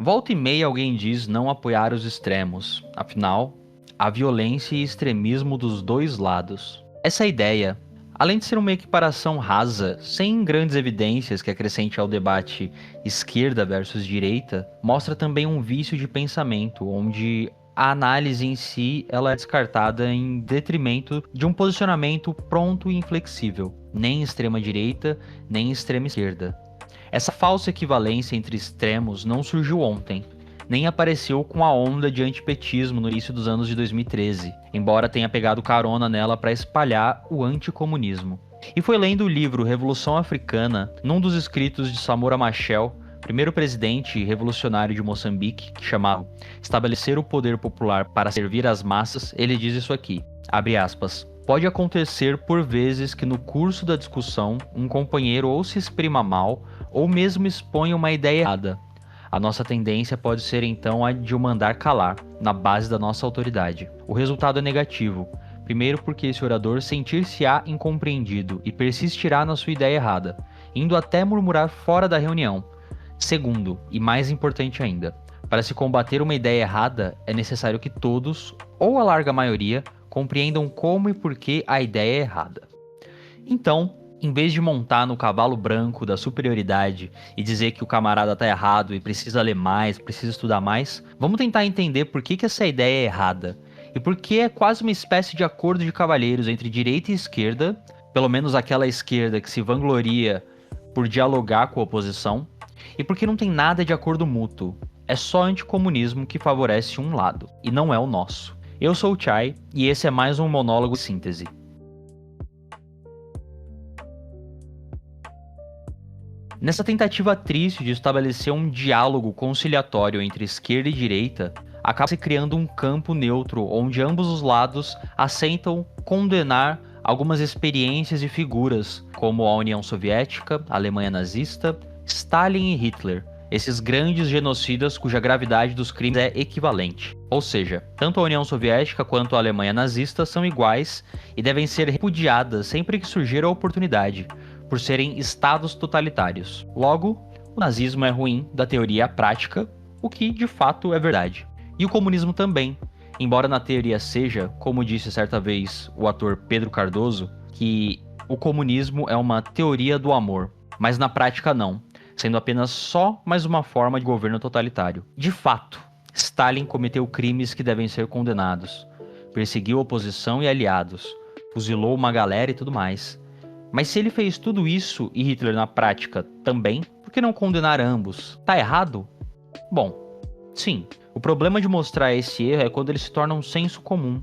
Volta e meia alguém diz não apoiar os extremos, afinal, há violência e extremismo dos dois lados. Essa ideia, além de ser uma equiparação rasa, sem grandes evidências que acrescente ao debate esquerda versus direita, mostra também um vício de pensamento, onde a análise em si ela é descartada em detrimento de um posicionamento pronto e inflexível, nem extrema direita, nem extrema esquerda. Essa falsa equivalência entre extremos não surgiu ontem, nem apareceu com a onda de antipetismo no início dos anos de 2013, embora tenha pegado carona nela para espalhar o anticomunismo. E foi lendo o livro Revolução Africana, num dos escritos de Samora Machel, primeiro presidente revolucionário de Moçambique, que chamava Estabelecer o Poder Popular para Servir as Massas, ele diz isso aqui, abre aspas, pode acontecer por vezes que no curso da discussão um companheiro ou se exprima mal ou mesmo exponha uma ideia errada. A nossa tendência pode ser então a de o mandar calar, na base da nossa autoridade. O resultado é negativo. Primeiro porque esse orador sentir-se-á incompreendido e persistirá na sua ideia errada, indo até murmurar fora da reunião. Segundo, e mais importante ainda, para se combater uma ideia errada, é necessário que todos, ou a larga maioria, compreendam como e por que a ideia é errada. Então, em vez de montar no cavalo branco da superioridade e dizer que o camarada tá errado e precisa ler mais, precisa estudar mais, vamos tentar entender por que essa ideia é errada e por que é quase uma espécie de acordo de cavalheiros entre direita e esquerda, pelo menos aquela esquerda que se vangloria por dialogar com a oposição, e porque não tem nada de acordo mútuo. É só anticomunismo que favorece um lado, e não é o nosso. Eu sou o Chai, e esse é mais um monólogo síntese. Nessa tentativa triste de estabelecer um diálogo conciliatório entre esquerda e direita, acaba se criando um campo neutro onde ambos os lados aceitam condenar algumas experiências e figuras, como a União Soviética, a Alemanha nazista, Stalin e Hitler, esses grandes genocidas cuja gravidade dos crimes é equivalente. Ou seja, tanto a União Soviética quanto a Alemanha nazista são iguais e devem ser repudiadas sempre que surgir a oportunidade, por serem estados totalitários. Logo, o nazismo é ruim da teoria à prática, o que de fato é verdade. E o comunismo também, embora na teoria seja, como disse certa vez o ator Pedro Cardoso, que o comunismo é uma teoria do amor, mas na prática não, sendo apenas só mais uma forma de governo totalitário. De fato, Stalin cometeu crimes que devem ser condenados, perseguiu oposição e aliados, fuzilou uma galera e tudo mais. Mas se ele fez tudo isso e Hitler na prática também, por que não condenar ambos? Tá errado? Bom, sim. O problema de mostrar esse erro é quando ele se torna um senso comum.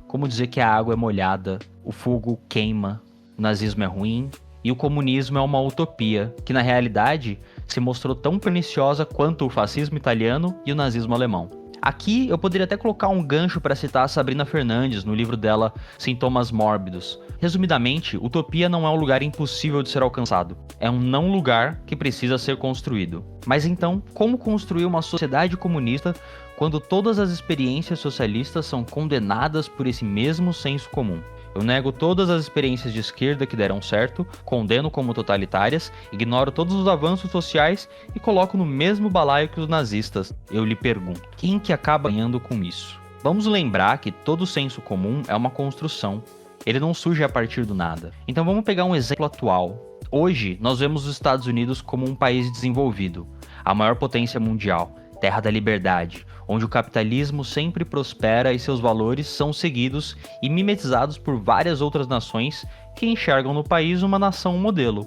Como dizer que a água é molhada, o fogo queima, o nazismo é ruim e o comunismo é uma utopia, que na realidade se mostrou tão perniciosa quanto o fascismo italiano e o nazismo alemão. Aqui eu poderia até colocar um gancho para citar a Sabrina Fernandes no livro dela Sintomas Mórbidos. Resumidamente, utopia não é um lugar impossível de ser alcançado. É um não lugar que precisa ser construído. Mas então, como construir uma sociedade comunista quando todas as experiências socialistas são condenadas por esse mesmo senso comum? Eu nego todas as experiências de esquerda que deram certo, condeno como totalitárias, ignoro todos os avanços sociais e coloco no mesmo balaio que os nazistas. Eu lhe pergunto, quem que acaba ganhando com isso? Vamos lembrar que todo senso comum é uma construção. Ele não surge a partir do nada. Então vamos pegar um exemplo atual. Hoje, nós vemos os Estados Unidos como um país desenvolvido, a maior potência mundial, terra da liberdade, onde o capitalismo sempre prospera e seus valores são seguidos e mimetizados por várias outras nações que enxergam no país uma nação modelo.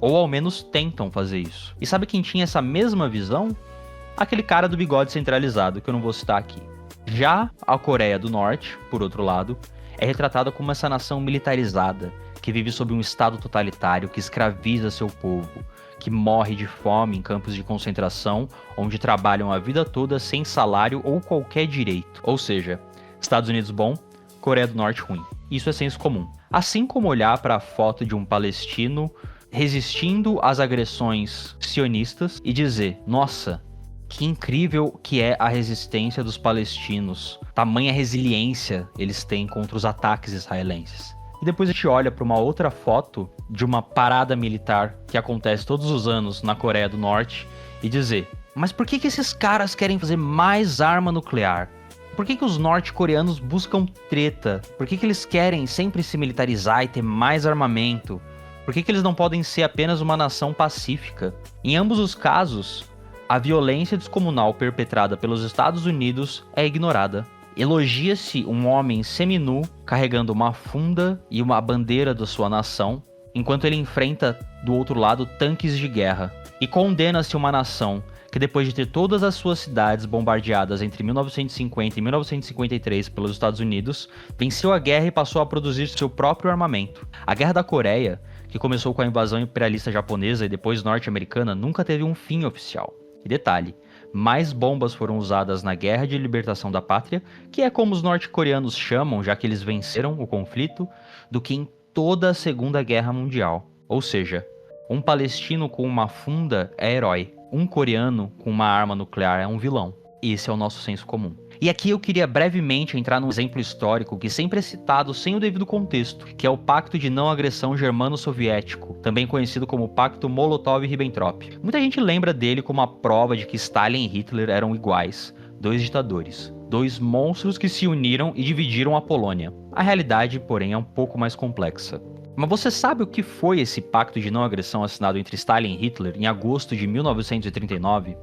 Ou ao menos tentam fazer isso. E sabe quem tinha essa mesma visão? Aquele cara do bigode centralizado, que eu não vou citar aqui. Já a Coreia do Norte, por outro lado, é retratada como essa nação militarizada, que vive sob um estado totalitário que escraviza seu povo, que morre de fome em campos de concentração, onde trabalham a vida toda sem salário ou qualquer direito. Ou seja, Estados Unidos bom, Coreia do Norte ruim. Isso é senso comum. Assim como olhar para a foto de um palestino resistindo às agressões sionistas e dizer, nossa, que incrível que é a resistência dos palestinos, tamanha resiliência eles têm contra os ataques israelenses. E depois a gente olha para uma outra foto de uma parada militar que acontece todos os anos na Coreia do Norte e dizer, Mas por que esses caras querem fazer mais arma nuclear? Por que os norte-coreanos buscam treta? Por que eles querem sempre se militarizar e ter mais armamento? Por que eles não podem ser apenas uma nação pacífica? Em ambos os casos, a violência descomunal perpetrada pelos Estados Unidos é ignorada. Elogia-se um homem seminu carregando uma funda e uma bandeira da sua nação, enquanto ele enfrenta do outro lado tanques de guerra. E condena-se uma nação que, depois de ter todas as suas cidades bombardeadas entre 1950 e 1953 pelos Estados Unidos, venceu a guerra e passou a produzir seu próprio armamento. A Guerra da Coreia, que começou com a invasão imperialista japonesa e depois norte-americana, nunca teve um fim oficial. E detalhe, mais bombas foram usadas na Guerra de Libertação da Pátria, que é como os norte-coreanos chamam, já que eles venceram o conflito, do que em toda a Segunda Guerra Mundial. Ou seja, um palestino com uma funda é herói. Um coreano com uma arma nuclear é um vilão. Esse é o nosso senso comum. E aqui eu queria brevemente entrar num exemplo histórico que sempre é citado sem o devido contexto, que é o Pacto de Não Agressão Germano-Soviético, também conhecido como Pacto Molotov-Ribbentrop. Muita gente lembra dele como a prova de que Stalin e Hitler eram iguais, dois ditadores, dois monstros que se uniram e dividiram a Polônia. A realidade, porém, é um pouco mais complexa. Mas você sabe o que foi esse pacto de não agressão assinado entre Stalin e Hitler em agosto de 1939?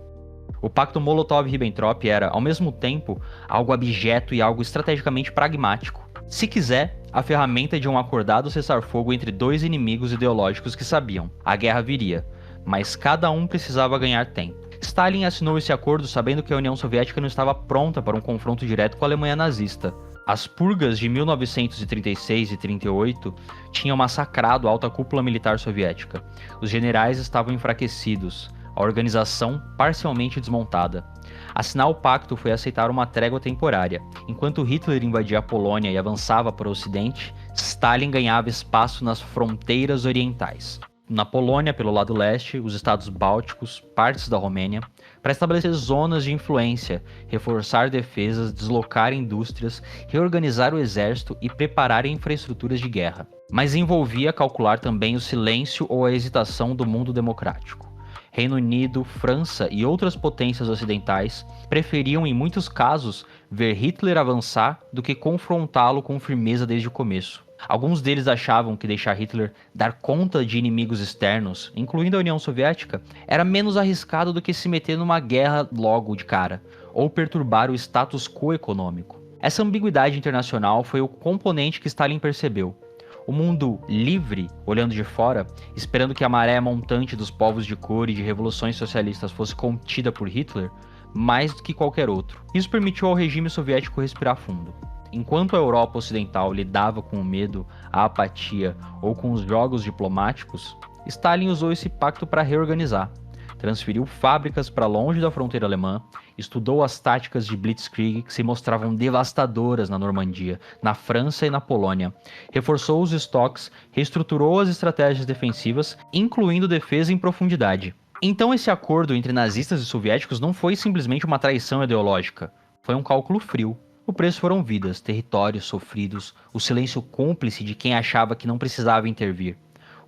O pacto Molotov-Ribbentrop era, ao mesmo tempo, algo abjeto e algo estrategicamente pragmático. Se quiser, a ferramenta de um acordado cessar-fogo entre dois inimigos ideológicos que sabiam, a guerra viria, mas cada um precisava ganhar tempo. Stalin assinou esse acordo sabendo que a União Soviética não estava pronta para um confronto direto com a Alemanha nazista. As purgas de 1936 e 38 tinham massacrado a alta cúpula militar soviética. Os generais estavam enfraquecidos, a organização parcialmente desmontada. Assinar o pacto foi aceitar uma trégua temporária. Enquanto Hitler invadia a Polônia e avançava para o ocidente, Stalin ganhava espaço nas fronteiras orientais. Na Polônia, pelo lado leste, os estados bálticos, partes da Romênia, para estabelecer zonas de influência, reforçar defesas, deslocar indústrias, reorganizar o exército e preparar infraestruturas de guerra. Mas envolvia calcular também o silêncio ou a hesitação do mundo democrático. Reino Unido, França e outras potências ocidentais preferiam, em muitos casos, ver Hitler avançar do que confrontá-lo com firmeza desde o começo. Alguns deles achavam que deixar Hitler dar conta de inimigos externos, incluindo a União Soviética, era menos arriscado do que se meter numa guerra logo de cara, ou perturbar o status quo econômico. Essa ambiguidade internacional foi o componente que Stalin percebeu. O mundo livre, olhando de fora, esperando que a maré montante dos povos de cor e de revoluções socialistas fosse contida por Hitler, mais do que qualquer outro. Isso permitiu ao regime soviético respirar fundo. Enquanto a Europa Ocidental lidava com o medo, a apatia ou com os jogos diplomáticos, Stalin usou esse pacto para reorganizar. Transferiu fábricas para longe da fronteira alemã, estudou as táticas de Blitzkrieg que se mostravam devastadoras na Normandia, na França e na Polônia, reforçou os estoques, reestruturou as estratégias defensivas, incluindo defesa em profundidade. Então esse acordo entre nazistas e soviéticos não foi simplesmente uma traição ideológica, foi um cálculo frio. O preço foram vidas, territórios sofridos, o silêncio cúmplice de quem achava que não precisava intervir.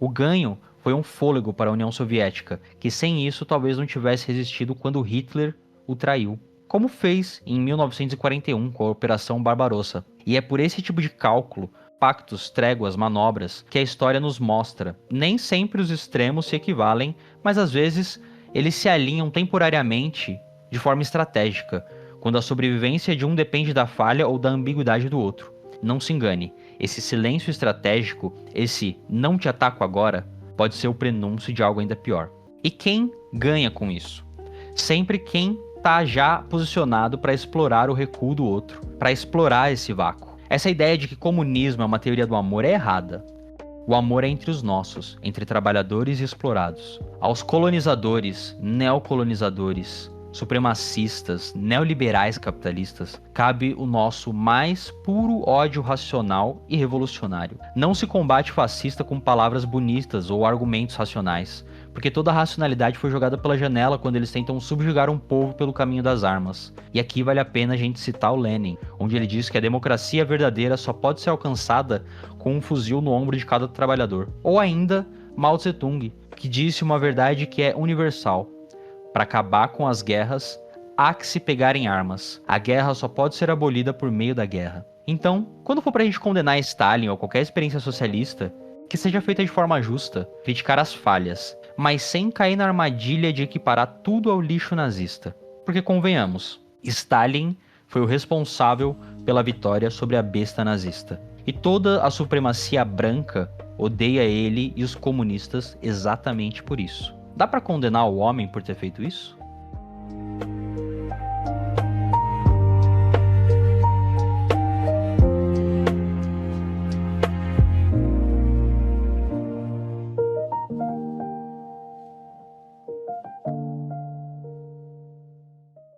O ganho foi um fôlego para a União Soviética, que sem isso talvez não tivesse resistido quando Hitler o traiu, como fez em 1941 com a Operação Barbarossa. E é por esse tipo de cálculo, pactos, tréguas, manobras, que a história nos mostra. Nem sempre os extremos se equivalem, mas às vezes eles se alinham temporariamente de forma estratégica, quando a sobrevivência de um depende da falha ou da ambiguidade do outro. Não se engane, esse silêncio estratégico, esse não te ataco agora, pode ser o prenúncio de algo ainda pior. E quem ganha com isso? Sempre quem está já posicionado para explorar o recuo do outro, para explorar esse vácuo. Essa ideia de que comunismo é uma teoria do amor é errada. O amor é entre os nossos, entre trabalhadores e explorados. Aos colonizadores, neocolonizadores, supremacistas, neoliberais capitalistas, cabe o nosso mais puro ódio racional e revolucionário. Não se combate fascista com palavras bonitas ou argumentos racionais, porque toda a racionalidade foi jogada pela janela quando eles tentam subjugar um povo pelo caminho das armas. E aqui vale a pena a gente citar o Lenin, onde ele diz que a democracia verdadeira só pode ser alcançada com um fuzil no ombro de cada trabalhador. Ou ainda Mao Tse Tung, que disse uma verdade que é universal: Para acabar com as guerras, há que se pegar em armas. A guerra só pode ser abolida por meio da guerra. Então, quando for pra gente condenar Stalin ou qualquer experiência socialista, que seja feita de forma justa, criticar as falhas, mas sem cair na armadilha de equiparar tudo ao lixo nazista. Porque convenhamos, Stalin foi o responsável pela vitória sobre a besta nazista. E toda a supremacia branca odeia ele e os comunistas exatamente por isso. Dá pra condenar o homem por ter feito isso?